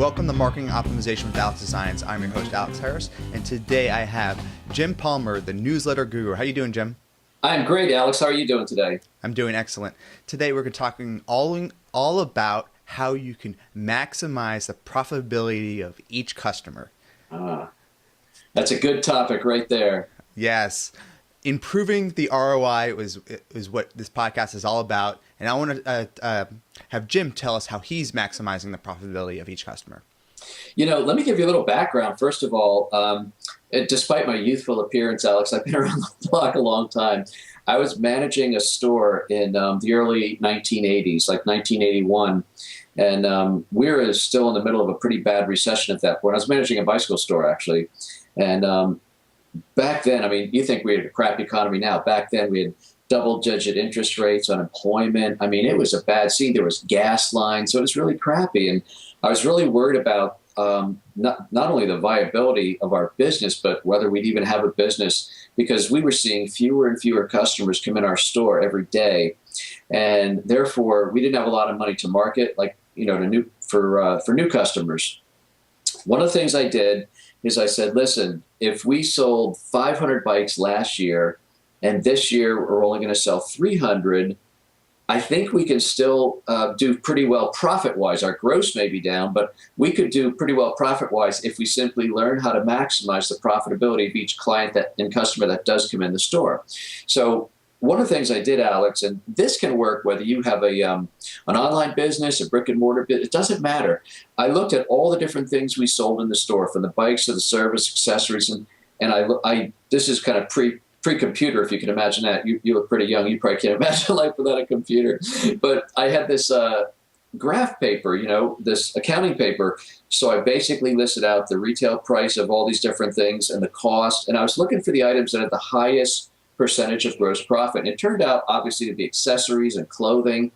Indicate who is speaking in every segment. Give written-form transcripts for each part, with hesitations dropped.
Speaker 1: Welcome to Marketing Optimization with Alex Designs. I'm your host, Alex Harris, and today I have Jim Palmer, the newsletter guru. How you doing, Jim?
Speaker 2: I'm great, Alex. How are you doing today?
Speaker 1: I'm doing excellent. Today we're talking all about how you can maximize the profitability of each customer.
Speaker 2: That's a good topic right there.
Speaker 1: Yes. Improving the ROI is what this podcast is all about. And I want to have Jim tell us how he's maximizing the profitability of each customer.
Speaker 2: You know, let me give you a little background. First of all, despite my youthful appearance, Alex, I've been around the block a long time. I was managing a store in the early 1980s, like 1981. And we were still in the middle of a pretty bad recession at that point. I was managing a bicycle store, actually. And back then, I mean, you think we had a crap economy now. Back then, we had double-digit interest rates, unemployment. I mean, it was a bad scene. There was gas lines, so it was really crappy. And I was really worried about not only the viability of our business, but whether we'd even have a business, because we were seeing fewer and fewer customers come in our store every day. And therefore, we didn't have a lot of money to market, like, you know, for new customers. One of the things I did is I said, listen, if we sold 500 bikes last year and this year we're only going to sell 300, I think we can still do pretty well profit-wise. Our gross may be down, but we could do pretty well profit-wise if we simply learn how to maximize the profitability of each client and customer that does come in the store. So one of the things I did, Alex, and this can work whether you have an online business, a brick and mortar business, it doesn't matter. I looked at all the different things we sold in the store, from the bikes to the service, accessories, and I this is kind of pre-computer, if you can imagine that. You look pretty young. You probably can't imagine life without a computer. But I had this graph paper, you know, this accounting paper. So I basically listed out the retail price of all these different things and the cost. And I was looking for the items that had the highest percentage of gross profit. And it turned out, obviously, to be accessories and clothing.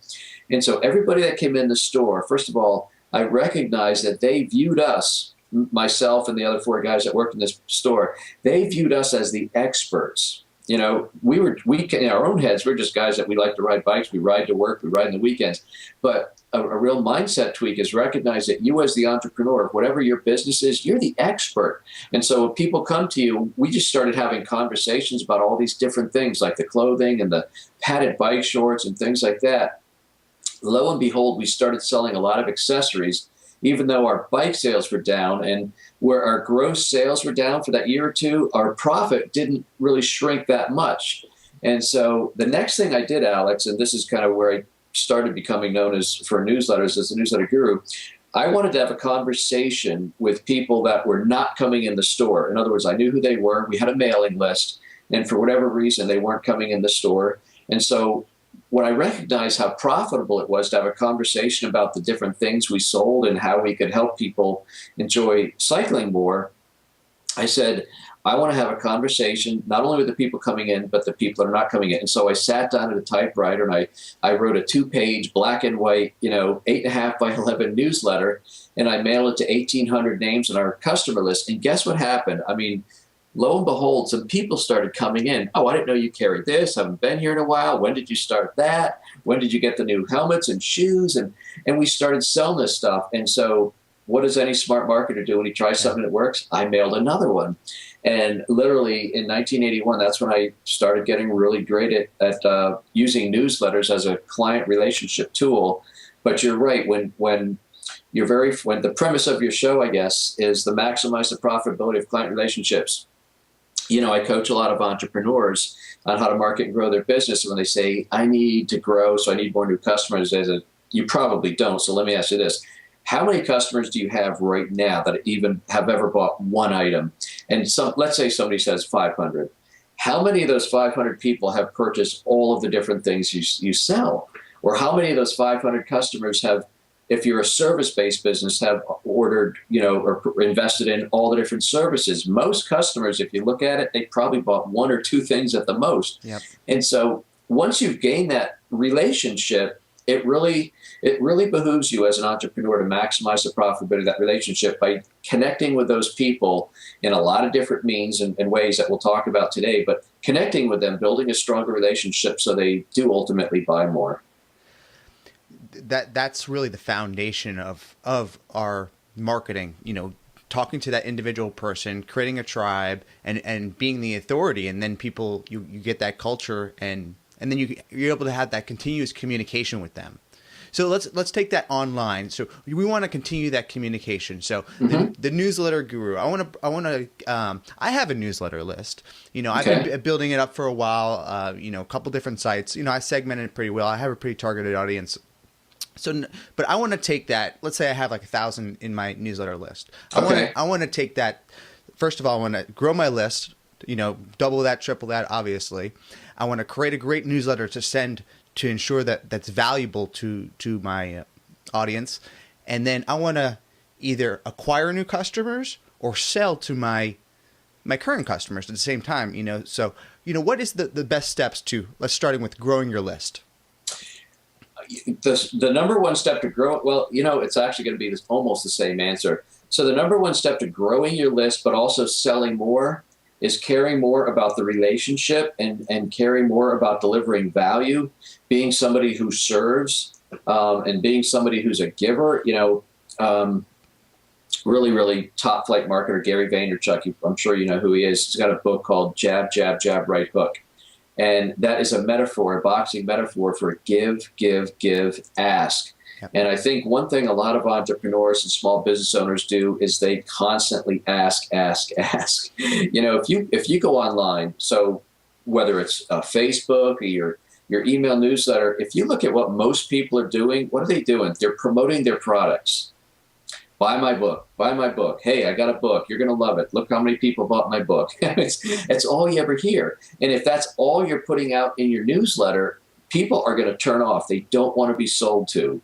Speaker 2: And so everybody that came in the store, first of all, I recognized that they viewed us, myself and the other 4 guys that worked in this store, they viewed us as the experts. You know, we in our own heads, we're just guys that we like to ride bikes, we ride to work, we ride in the weekends. But a real mindset tweak is recognize that you as the entrepreneur, whatever your business is, you're the expert. And so when people come to you, we just started having conversations about all these different things, like the clothing and the padded bike shorts and things like that. Lo and behold, we started selling a lot of accessories, even though our bike sales were down, and where our gross sales were down for that year or two, our profit didn't really shrink that much. And so the next thing I did, Alex, and this is kind of where I started becoming known as for newsletters as a newsletter guru, I wanted to have a conversation with people that were not coming in the store. In other words, I knew who they were. We had a mailing list, and for whatever reason, they weren't coming in the store. And so when I recognized how profitable it was to have a conversation about the different things we sold and how we could help people enjoy cycling more, I said, I want to have a conversation not only with the people coming in, but the people that are not coming in. And so I sat down at a typewriter and I wrote a 2-page black and white, 8.5 by 11 newsletter, and I mailed it to 1,800 names on our customer list. And guess what happened? I mean, lo and behold, some people started coming in. Oh, I didn't know you carried this. I haven't been here in a while. When did you start that? When did you get the new helmets and shoes? And we started selling this stuff. And so what does any smart marketer do when he tries something that works? I mailed another one. And literally in 1981, that's when I started getting really great at using newsletters as a client relationship tool. But you're right, when the premise of your show, I guess, is to maximize the profitability of client relationships. You know, I coach a lot of entrepreneurs on how to market and grow their business. And when they say, I need to grow, so I need more new customers, you probably don't. So let me ask you this. How many customers do you have right now that even have ever bought one item? And let's say somebody says 500. How many of those 500 people have purchased all of the different things you sell? Or how many of those 500 customers have, if you're a service-based business, have ordered, or invested in all the different services? Most customers, if you look at it, they probably bought 1 or 2 things at the most.
Speaker 1: Yep.
Speaker 2: And so once you've gained that relationship, it really behooves you as an entrepreneur to maximize the profitability of that relationship by connecting with those people in a lot of different means and ways that we'll talk about today, but connecting with them, building a stronger relationship so they do ultimately buy more.
Speaker 1: That's really the foundation of our marketing, talking to that individual person, creating a tribe, and being the authority, and then people you get that culture, and then you're able to have that continuous communication with them. So let's take that online. So we want to continue that communication. So the newsletter guru, I have a newsletter list. I've been building it up for a while. A couple different sites. I segment it pretty well. I have a pretty targeted audience. So, but I want to take that. Let's say I have like 1,000 in my newsletter list. I want to take that. First of all, I want to grow my list. Double that, triple that. Obviously, I want to create a great newsletter to send to ensure that that's valuable to my audience, and then I want to either acquire new customers or sell to my current customers at the same time. So what is the best steps to? Let's starting with growing your list.
Speaker 2: The number one step to grow, well, it's actually going to be almost the same answer. So the number one step to growing your list, but also selling more, is caring more about the relationship and caring more about delivering value, being somebody who serves, and being somebody who's a giver. Really, really top flight marketer Gary Vaynerchuk, I'm sure you know who he is. He's got a book called Jab, Jab, Jab, Right Hook. And that is a metaphor, a boxing metaphor for give, give, give, ask. Yep. And I think one thing a lot of entrepreneurs and small business owners do is they constantly ask, ask, ask. If you go online, so whether it's Facebook or your email newsletter, if you look at what most people are doing, what are they doing? They're promoting their products. Buy my book. Buy my book. Hey, I got a book. You're going to love it. Look how many people bought my book. It's all you ever hear. And if that's all you're putting out in your newsletter, people are going to turn off. They don't want to be sold to.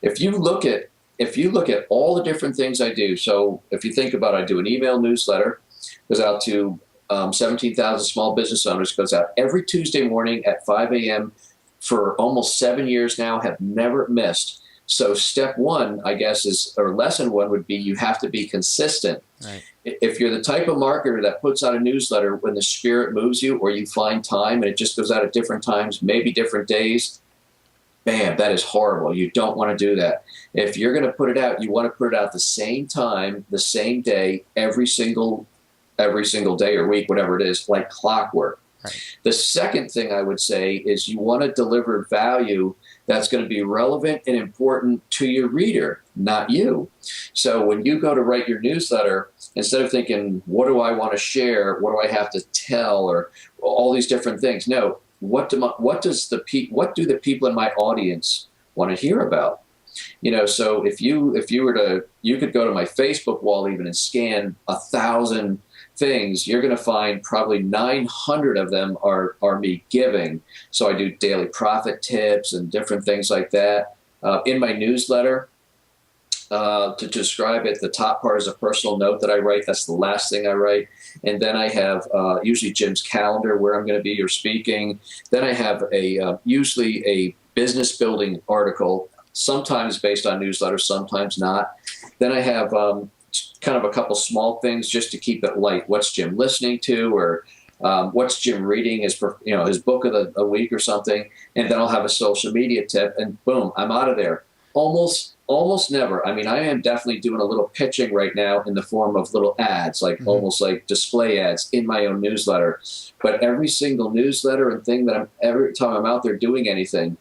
Speaker 2: If you look at all the different things I do, so if you think about it, I do an email newsletter, goes out to 17,000 small business owners, goes out every Tuesday morning at 5 a.m. for almost 7 years now, have never missed. So step one, I guess, or lesson one would be you have to be consistent. Right. If you're the type of marketer that puts out a newsletter when the spirit moves you, or you find time and it just goes out at different times, maybe different days, bam, that is horrible. You don't want to do that. If you're going to put it out, you want to put it out the same time, the same day, every single day or week, whatever it is, like clockwork. Right. The second thing I would say is you want to deliver value that's going to be relevant and important to your reader, not you. So when you go to write your newsletter, instead of thinking, what do I want to share? What do I have to tell? Or all these different things. No, what do the people in my audience want to hear about? So if you could go to my Facebook wall even and scan 1,000 things, you're going to find probably 900 of them are me giving. So I do daily profit tips and different things like that. In my newsletter, to describe it, the top part is a personal note that I write. That's the last thing I write. And then I have usually Jim's calendar where I'm going to be or speaking. Then I have usually a business building article, sometimes based on newsletters, sometimes not. Then I have kind of a couple small things just to keep it light. What's Jim listening to, or what's Jim reading, his book of the week or something. And then I'll have a social media tip, and boom, I'm out of there. Almost never. I mean, I am definitely doing a little pitching right now in the form of little ads, like almost like display ads in my own newsletter. But every single newsletter and thing that every time I'm out there doing anything,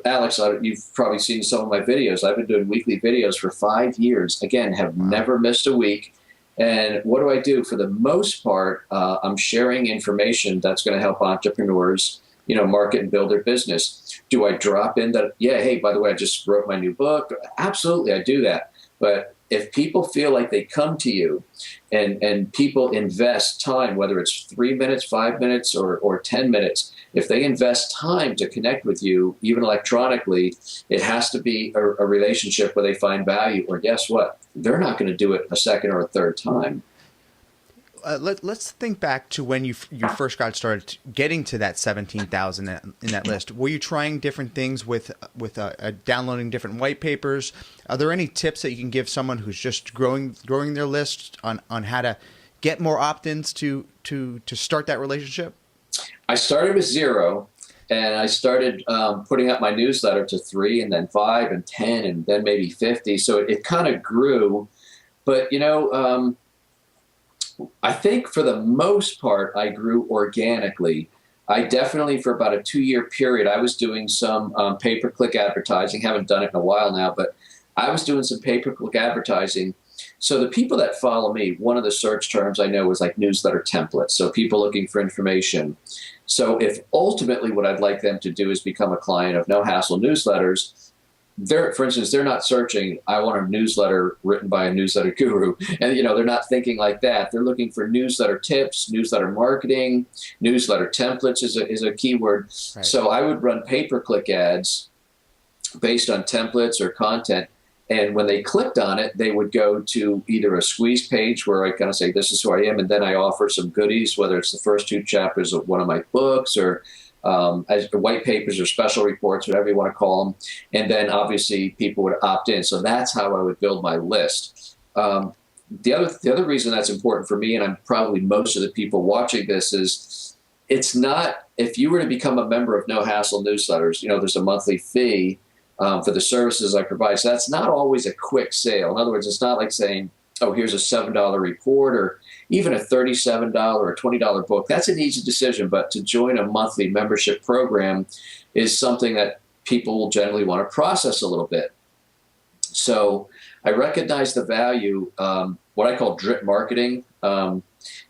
Speaker 2: Alex, you've probably seen some of my videos. I've been doing weekly videos for 5 years. Again, have never missed a week. And what do I do? For the most part, I'm sharing information that's going to help entrepreneurs, market and build their business. Do I drop in that? Yeah, hey, by the way, I just wrote my new book. Absolutely, I do that. But if people feel like they come to you and people invest time, whether it's 3 minutes, 5 minutes, or 10 minutes, if they invest time to connect with you, even electronically, it has to be a relationship where they find value. Or guess what? They're not going to do it a second or a third time.
Speaker 1: Let's think back to when you first got started getting to that 17,000 in that list. Were you trying different things with downloading different white papers? Are there any tips that you can give someone who's just growing their list on how to get more opt-ins to start that relationship?
Speaker 2: I started with 0, And I started putting out my newsletter to 3 and then 5 and 10 and then maybe 50. So it kind of grew. But, I think for the most part, I grew organically. I definitely, for about a 2-year period, I was doing some pay-per-click advertising. Haven't done it in a while now, but I was doing some pay-per-click advertising. So the people that follow me, one of the search terms I know is like newsletter templates. So people looking for information. So if ultimately what I'd like them to do is become a client of No Hassle Newsletters, for instance, they're not searching, I want a newsletter written by a newsletter guru. And, they're not thinking like that. They're looking for newsletter tips, newsletter marketing, newsletter templates is a keyword. Right. So I would run pay-per-click ads based on templates or content. And when they clicked on it, they would go to either a squeeze page where I kind of say, this is who I am. And then I offer some goodies, whether it's the first 2 chapters of one of my books or as white papers or special reports, whatever you want to call them. And then obviously people would opt in. So that's how I would build my list. The other reason that's important for me, and I'm probably most of the people watching this, is it's not, if you were to become a member of No Hassle Newsletters, there's a monthly fee for the services I provide. So that's not always a quick sale. In other words, it's not like saying, oh, here's a $7 report or even a $37 or a $20 book. That's an easy decision. But to join a monthly membership program is something that people will generally want to process a little bit. So I recognize the value, what I call drip marketing.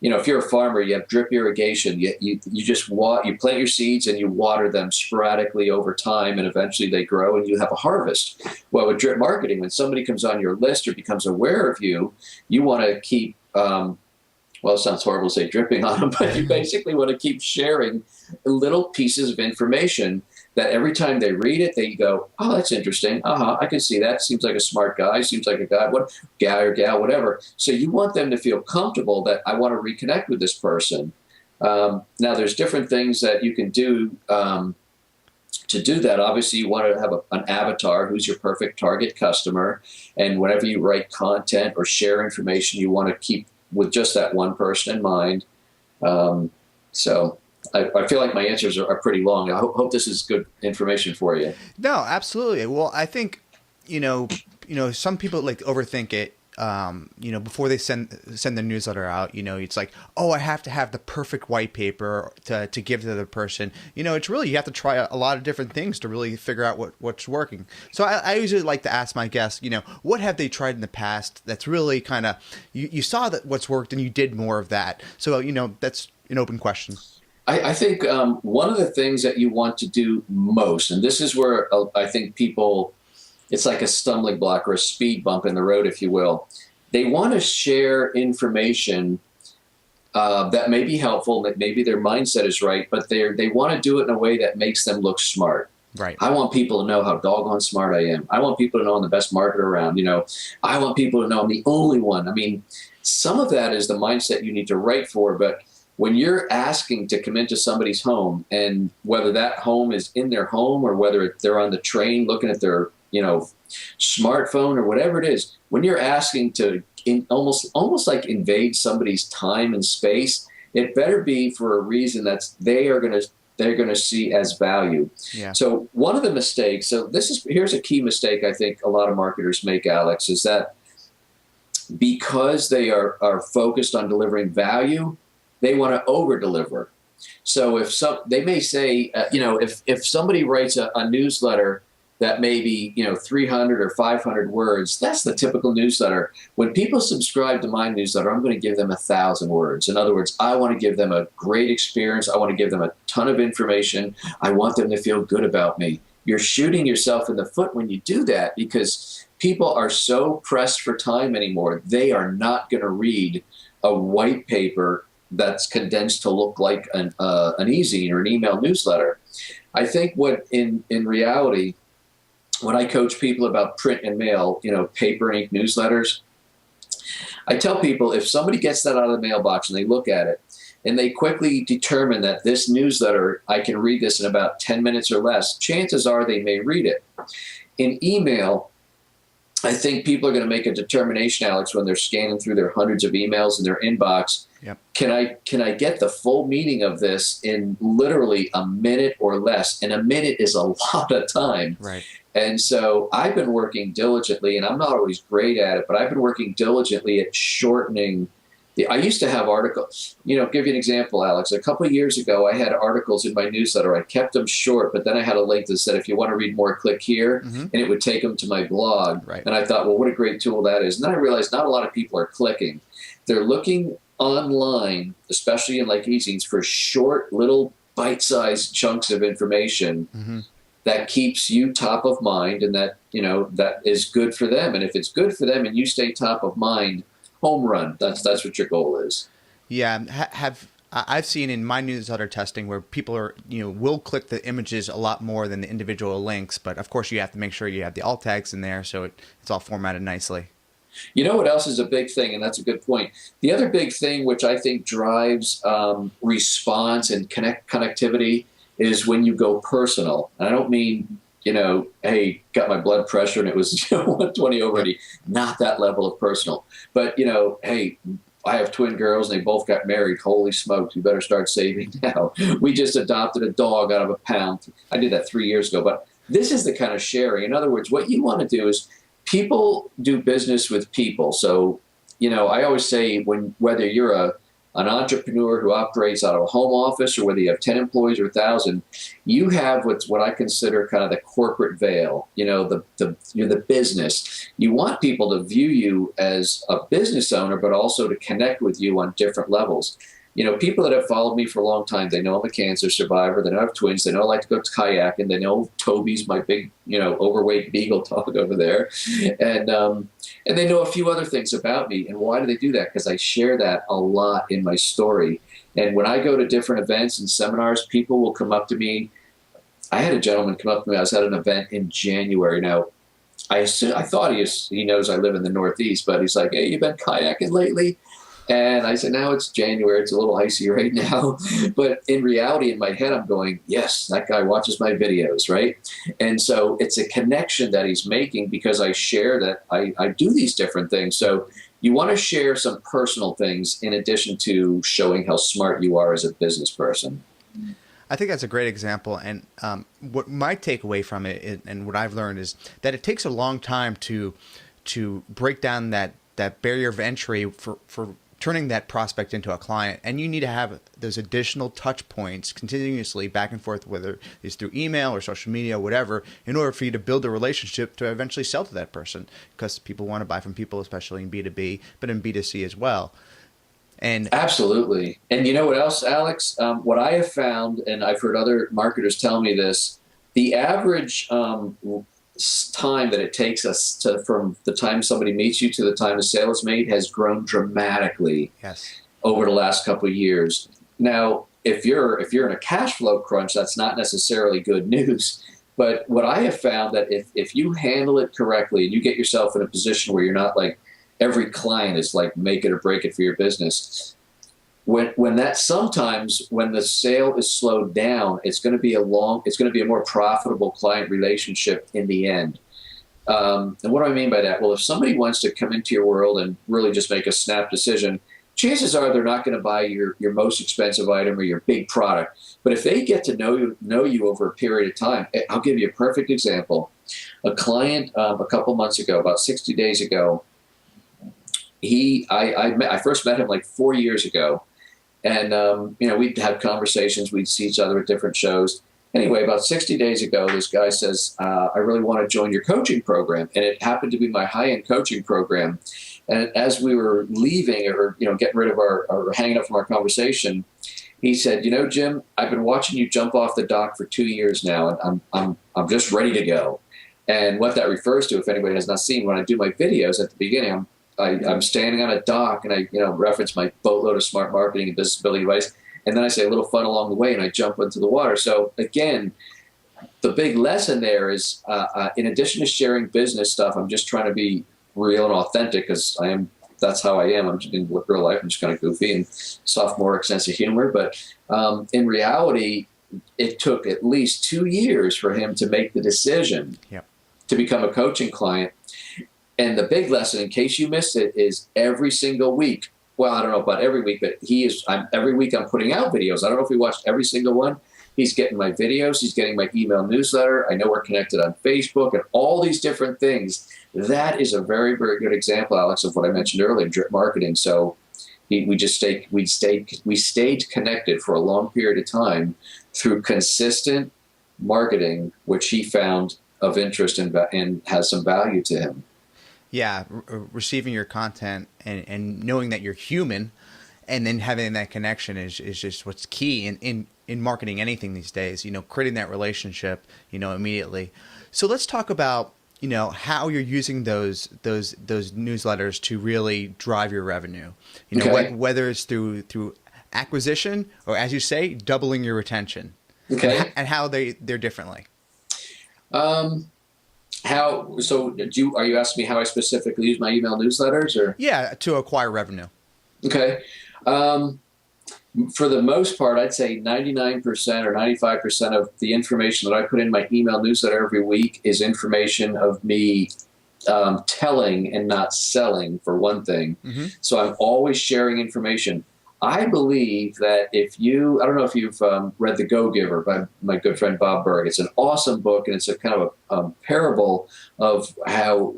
Speaker 2: If you're a farmer, you have drip irrigation. You just you plant your seeds and you water them sporadically over time, and eventually they grow and you have a harvest. Well, with drip marketing, when somebody comes on your list or becomes aware of you, you want to keep, it sounds horrible to say dripping on them, but you basically want to keep sharing little pieces of information that every time they read it, they go, oh, that's interesting. I can see that. Seems like a smart guy. Seems like a guy, guy or gal, whatever. So you want them to feel comfortable that I want to reconnect with this person. Now, there's different things that you can do to do that. Obviously, you want to have an avatar who's your perfect target customer. And whenever you write content or share information, you want to keep with just that one person in mind. So I feel like my answers are pretty long. I hope this is good information for you.
Speaker 1: No, absolutely. Well, I think, some people like overthink it. Before they send the newsletter out, it's like, oh, I have to have the perfect white paper to give to the person. It's really, you have to try a lot of different things to really figure out what's working. So I usually like to ask my guests, what have they tried in the past that's really kind of, you saw that what's worked and you did more of that. So, that's an open question.
Speaker 2: I think one of the things that you want to do most, and this is where I think people, it's like a stumbling block or a speed bump in the road, if you will. They want to share information that may be helpful, that maybe their mindset is right, but they want to do it in a way that makes them look smart.
Speaker 1: Right.
Speaker 2: I want people to know how doggone smart I am. I want people to know I'm the best marketer around. I want people to know I'm the only one. I mean, some of that is the mindset you need to write for, but when you're asking to come into somebody's home, and whether that home is in their home or whether they're on the train looking at their smartphone or whatever it is, when you're asking to almost like invade somebody's time and space, it better be for a reason they're going to see as value. Yeah. So one of the mistakes, here's a key mistake I think a lot of marketers make, Alex, is that because they are focused on delivering value, they want to over deliver. So they may say, if somebody writes a newsletter that may be 300 or 500 words, that's the typical newsletter. When people subscribe to my newsletter, I'm going to give them 1,000 words. In other words, I want to give them a great experience. I want to give them a ton of information. I want them to feel good about me. You're shooting yourself in the foot when you do that, because people are so pressed for time anymore. They are not going to read a white paper that's condensed to look like an e-zine or an email newsletter. I think what in reality, when I coach people about print and mail, paper and ink newsletters, I tell people if somebody gets that out of the mailbox and they look at it and they quickly determine that this newsletter, I can read this in about 10 minutes or less, chances are they may read it. In email, I think people are going to make a determination, Alex, when they're scanning through their hundreds of emails in their inbox,
Speaker 1: Yep.
Speaker 2: Can I get the full meaning of this in literally a minute or less? And a minute is a lot of time.
Speaker 1: Right.
Speaker 2: And so I've been working diligently, and I'm not always great at it, but I've been working diligently at shortening. I used to have articles, give you an example, Alex. A couple of years ago, I had articles in my newsletter. I kept them short, but then I had a link that said, if you want to read more, click here, and it would take them to my blog.
Speaker 1: Right.
Speaker 2: And I thought, well, what a great tool that is. And then I realized not a lot of people are clicking. They're looking online, especially in like e-zines, for short little bite-sized chunks of information that keeps you top of mind, and that that is good for them. And if it's good for them and you stay top of mind, home run. That's what your goal is.
Speaker 1: Yeah, I've seen in my newsletter testing where people are will click the images a lot more than the individual links, but of course you have to make sure you have the alt tags in there so it's all formatted nicely.
Speaker 2: You know what else is a big thing, and that's a good point. The other big thing, which I think drives response and connectivity, is when you go personal. And I don't mean, hey, got my blood pressure and it was 120 already. Not that level of personal. But, hey, I have twin girls and they both got married. Holy smokes, you better start saving now. We just adopted a dog out of a pound. I did that 3 years ago. But this is the kind of sharing. In other words, what you want to do is people do business with people. So, I always say whether you're an entrepreneur who operates out of a home office or whether you have 10 employees or 1,000, you have what I consider kind of the corporate veil, you're the business. You want people to view you as a business owner, but also to connect with you on different levels. People that have followed me for a long time, they know I'm a cancer survivor. They know I have twins. They know I like to go kayaking. They know Toby's my big, overweight beagle dog over there. And they know a few other things about me. And why do they do that? Because I share that a lot in my story. And when I go to different events and seminars, people will come up to me. I had a gentleman come up to me. I was at an event in January. Now, I thought he knows I live in the Northeast, but he's like, hey, you been kayaking lately? And I said, now it's January. It's a little icy right now. But in reality, in my head, I'm going, yes, that guy watches my videos, right? And so it's a connection that he's making because I share that I do these different things. So you want to share some personal things in addition to showing how smart you are as a business person.
Speaker 1: I think that's a great example. And what my takeaway from it and what I've learned is that it takes a long time to break down that barrier of entry for turning that prospect into a client. And you need to have those additional touch points continuously back and forth, whether it's through email or social media or whatever, in order for you to build a relationship to eventually sell to that person, because people want to buy from people, especially in B2B, but in B2C as well. And
Speaker 2: absolutely. And you know what else, Alex? What I have found, and I've heard other marketers tell me this, the average time that it takes us from the time somebody meets you to the time a sale is made has grown dramatically over the last couple of years. Now, if you're in a cash flow crunch, that's not necessarily good news. But what I have found that if you handle it correctly and you get yourself in a position where you're not like every client is like make it or break it for your business, when the sale is slowed down, it's going to be a more profitable client relationship in the end. And what do I mean by that? Well, if somebody wants to come into your world and really just make a snap decision, chances are they're not going to buy your most expensive item or your big product. But if they get to know you over a period of time, I'll give you a perfect example. A client a couple months ago, about 60 days ago, I first met him like 4 years ago. And, we'd have conversations. We'd see each other at different shows. Anyway, about 60 days ago, this guy says, I really want to join your coaching program. And it happened to be my high-end coaching program. And as we were leaving or, getting rid of or hanging up from our conversation, he said, Jim, I've been watching you jump off the dock for 2 years now, and I'm just ready to go. And what that refers to, if anybody has not seen, when I do my videos at the beginning, I'm standing on a dock and I, reference my boatload of smart marketing and business building advice. And then I say a little fun along the way and I jump into the water. So again, the big lesson there is, in addition to sharing business stuff, I'm just trying to be real and authentic because that's how I am. I'm just in real life. I'm just kind of goofy and sophomoric sense of humor. But in reality, it took at least 2 years for him to make the decision to become a coaching client. And the big lesson, in case you missed it, is every single week, well, I don't know about every week, but every week I'm putting out videos. I don't know if he watched every single one. He's getting my videos. He's getting my email newsletter. I know we're connected on Facebook and all these different things. That is a very, very good example, Alex, of what I mentioned earlier, drip marketing. So we stayed connected for a long period of time through consistent marketing, which he found of interest and has some value to him.
Speaker 1: Yeah, receiving your content and knowing that you're human, and then having that connection is just what's key in marketing anything these days. Creating that relationship, immediately. So let's talk about how you're using those newsletters to really drive your revenue.
Speaker 2: Okay.
Speaker 1: Whether it's through acquisition or, as you say, doubling your retention.
Speaker 2: Okay.
Speaker 1: And how they're differently.
Speaker 2: Are you asking me how I specifically use my email newsletters, or?
Speaker 1: Yeah, to acquire revenue.
Speaker 2: Okay. For the most part, I'd say 99% or 95% of the information that I put in my email newsletter every week is information of me telling and not selling, for one thing. Mm-hmm. So I'm always sharing information. I believe that I don't know if you've read The Go-Giver by my good friend Bob Burg. It's an awesome book, and it's a kind of a parable of how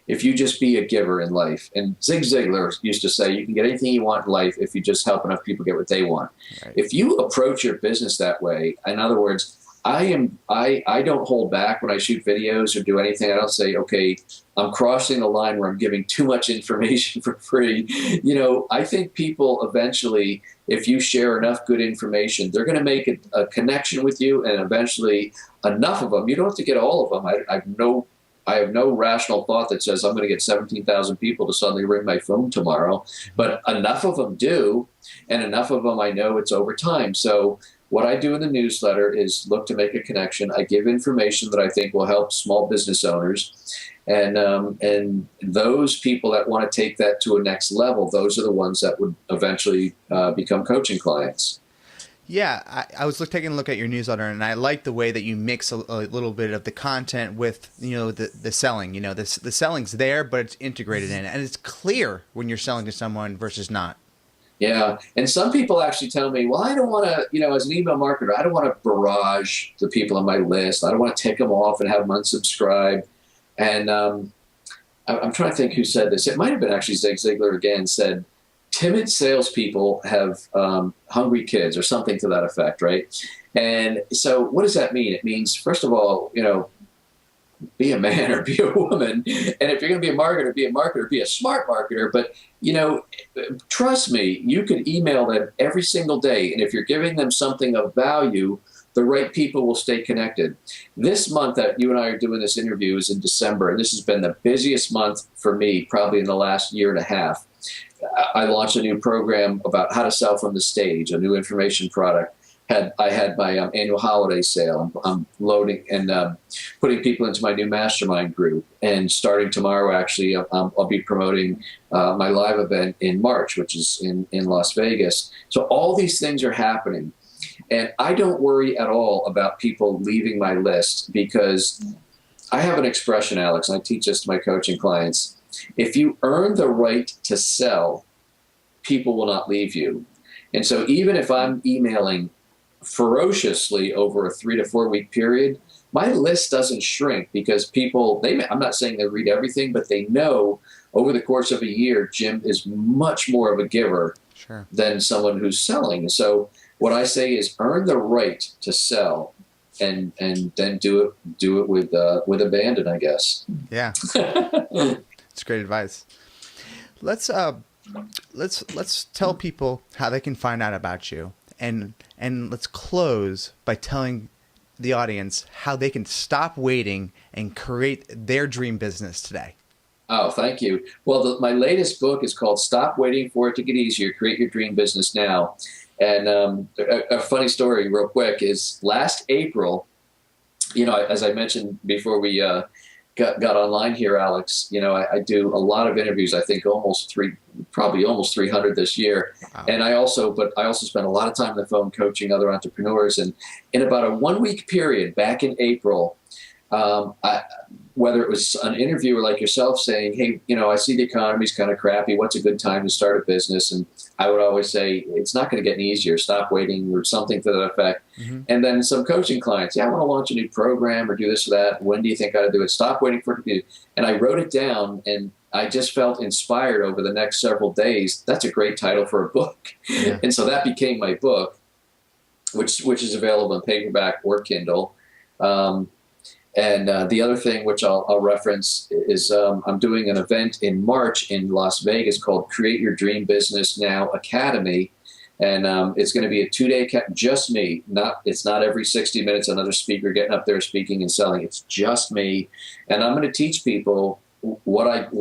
Speaker 2: if you just be a giver in life. And Zig Ziglar used to say, you can get anything you want in life if you just help enough people get what they want. Right. If you approach your business that way, in other words, I don't hold back when I shoot videos or do anything. I don't say, okay, I'm crossing the line where I'm giving too much information for free. I think people eventually, if you share enough good information, they're going to make a connection with you, and eventually enough of them. You don't have to get all of them. I have no rational thought that says I'm going to get 17,000 people to suddenly ring my phone tomorrow, but enough of them do, and enough of them I know it's over time. So what I do in the newsletter is look to make a connection. I give information that I think will help small business owners, and those people that want to take that to a next level, those are the ones that would eventually become coaching clients.
Speaker 1: Yeah, I was taking a look at your newsletter, and I like the way that you mix a little bit of the content with the selling. The selling's there, but it's integrated in, and it's clear when you're selling to someone versus not.
Speaker 2: Yeah, and some people actually tell me, well, I don't want to, as an email marketer, I don't want to barrage the people on my list. I don't want to tick them off and have them unsubscribe. And I'm trying to think who said this. It might have been actually Zig Ziglar again, said, timid salespeople have hungry kids, or something to that effect, right? And so what does that mean? It means, first of all, be a man or be a woman. And if you're going to be a marketer, be a smart marketer. But, trust me, you can email them every single day. And if you're giving them something of value, the right people will stay connected. This month that you and I are doing this interview is in December, and this has been the busiest month for me probably in the last year and a half. I launched a new program about how to sell from the stage, a new information product. I had my annual holiday sale. I'm loading and putting people into my new mastermind group. And starting tomorrow, actually, I'll be promoting my live event in March, which is in Las Vegas. So all these things are happening. And I don't worry at all about people leaving my list, because I have an expression, Alex, and I teach this to my coaching clients. If you earn the right to sell, people will not leave you. And so even if I'm emailing ferociously over a 3 to 4 week period, my list doesn't shrink, because people, I'm not saying they read everything, but they know over the course of a year, Jim is much more of a giver than someone who's selling. So what I say is earn the right to sell, and then do it with abandon, I guess.
Speaker 1: Yeah. It's great advice. Let's tell people how they can find out about you, and let's close by telling the audience how they can stop waiting and create their dream business today.
Speaker 2: Oh, thank you. Well, my latest book is called Stop Waiting for It to Get Easier, Create Your Dream Business Now. And a funny story real quick is last April, as I mentioned before we got online here, Alex, I do a lot of interviews. I think probably almost 300 this year. Wow. And I also spend a lot of time on the phone coaching other entrepreneurs. And in about a 1 week period back in April, Whether it was an interviewer like yourself saying, hey, I see the economy's kind of crappy. What's a good time to start a business? And I would always say, it's not going to get any easier. Stop waiting, or something to that effect. Mm-hmm. And then some coaching clients, I want to launch a new program or do this or that. When do you think I ought to do it? Stop waiting for it to be. And I wrote it down, and I just felt inspired over the next several days. That's a great title for a book. Yeah. And so that became my book, which is available in paperback or Kindle. And the other thing, which I'll reference, is I'm doing an event in March in Las Vegas called Create Your Dream Business Now Academy. And it's going to be a 2-day, just me. It's not every 60 minutes another speaker getting up there speaking and selling. It's just me. And I'm going to teach people what I've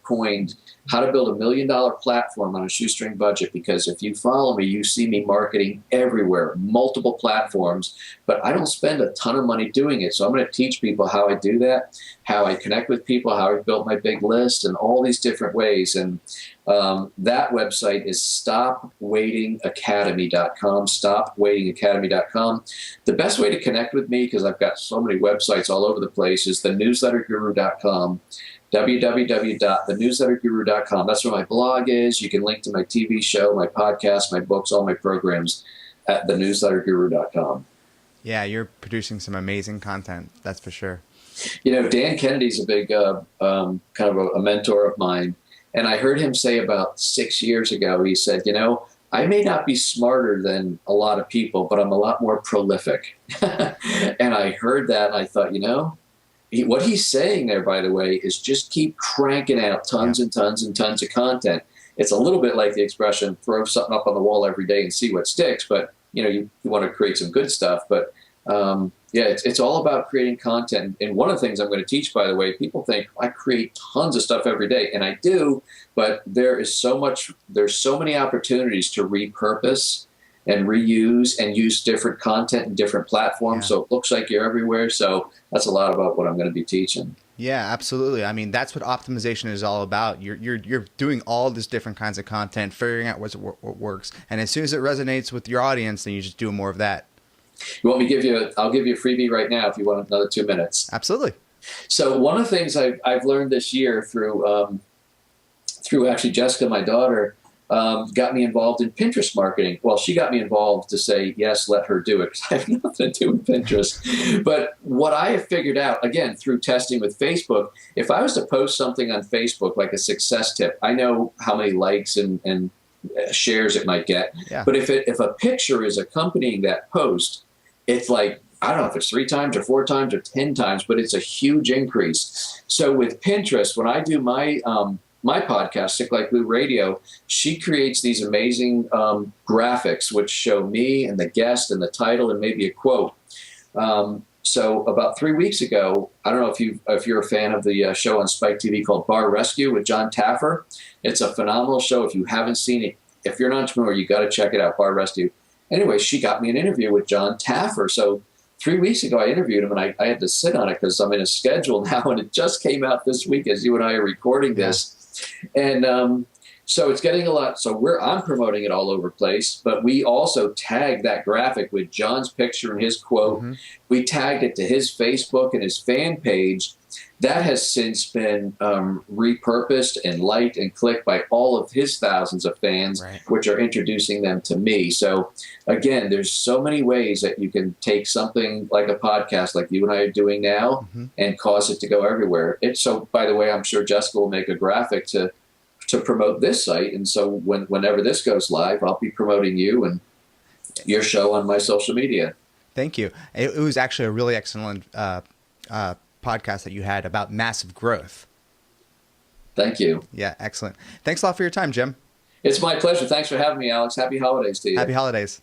Speaker 2: coined, how to build $1 million platform on a shoestring budget. Because if you follow me, you see me marketing everywhere, multiple platforms, but I don't spend a ton of money doing it. So I'm going to teach people how I do that, how I connect with people, how I built my big list, and all these different ways. And that website is stopwaitingacademy.com, stopwaitingacademy.com. The best way to connect with me, because I've got so many websites all over the place, is thenewsletterguru.com. www.thenewsletterguru.com. That's where my blog is. You can link to my TV show, my podcast, my books, all my programs at thenewsletterguru.com.
Speaker 1: Yeah, you're producing some amazing content. That's for sure.
Speaker 2: Dan Kennedy's a big kind of a mentor of mine. And I heard him say about 6 years ago, he said, I may not be smarter than a lot of people, but I'm a lot more prolific. And I heard that and I thought, what he's saying there, by the way, is just keep cranking out tons and tons and tons of content. It's a little bit like the expression, throw something up on the wall every day and see what sticks. But, you want to create some good stuff. But, it's all about creating content. And one of the things I'm going to teach, by the way, people think I create tons of stuff every day. And I do, but there's so many opportunities to repurpose and reuse and use different content and different platforms. Yeah. So it looks like you're everywhere. So that's a lot about what I'm going to be teaching.
Speaker 1: Yeah, absolutely. I mean, that's what optimization is all about. You're doing all this different kinds of content, figuring out what works. And as soon as it resonates with your audience, then you just do more of that.
Speaker 2: You want me to I'll give you a freebie right now if you want another 2 minutes.
Speaker 1: Absolutely.
Speaker 2: So one of the things I've learned this year through actually Jessica, my daughter, got me involved in Pinterest marketing. Well, she got me involved to say, yes, let her do it, because I have nothing to do with Pinterest. But what I have figured out, again, through testing with Facebook, if I was to post something on Facebook, like a success tip, I know how many likes and shares it might get. Yeah. But if a picture is accompanying that post, it's like, I don't know if it's 3 times or 4 times or 10 times, but it's a huge increase. So with Pinterest, when I do my podcast, Sick Like Glue Radio, she creates these amazing graphics which show me and the guest and the title and maybe a quote. So about 3 weeks ago, I don't know if you're a fan of the show on Spike TV called Bar Rescue with John Taffer. It's a phenomenal show. If you haven't seen it, if you're an entrepreneur, you got to check it out, Bar Rescue. Anyway, she got me an interview with John Taffer. So 3 weeks ago, I interviewed him, and I had to sit on it because I'm in a schedule now, and it just came out this week as you and I are recording this. And so it's getting a lot. So I'm promoting it all over the place, but we also tagged that graphic with John's picture and his quote. Mm-hmm. We tagged it to his Facebook and his fan page. That has since been repurposed and liked and clicked by all of his thousands of fans, right, which are introducing them to me. So again, there's so many ways that you can take something like a podcast like you and I are doing now, mm-hmm, and cause it to go everywhere. So by the way, I'm sure Jessica will make a graphic to promote this site. And so whenever this goes live, I'll be promoting you and your show on my social media.
Speaker 1: Thank you. It was actually a really excellent podcast that you had about massive growth.
Speaker 2: Thank you.
Speaker 1: Yeah, excellent. Thanks a lot for your time, Jim.
Speaker 2: It's my pleasure. Thanks for having me, Alex. Happy holidays to you.
Speaker 1: Happy holidays.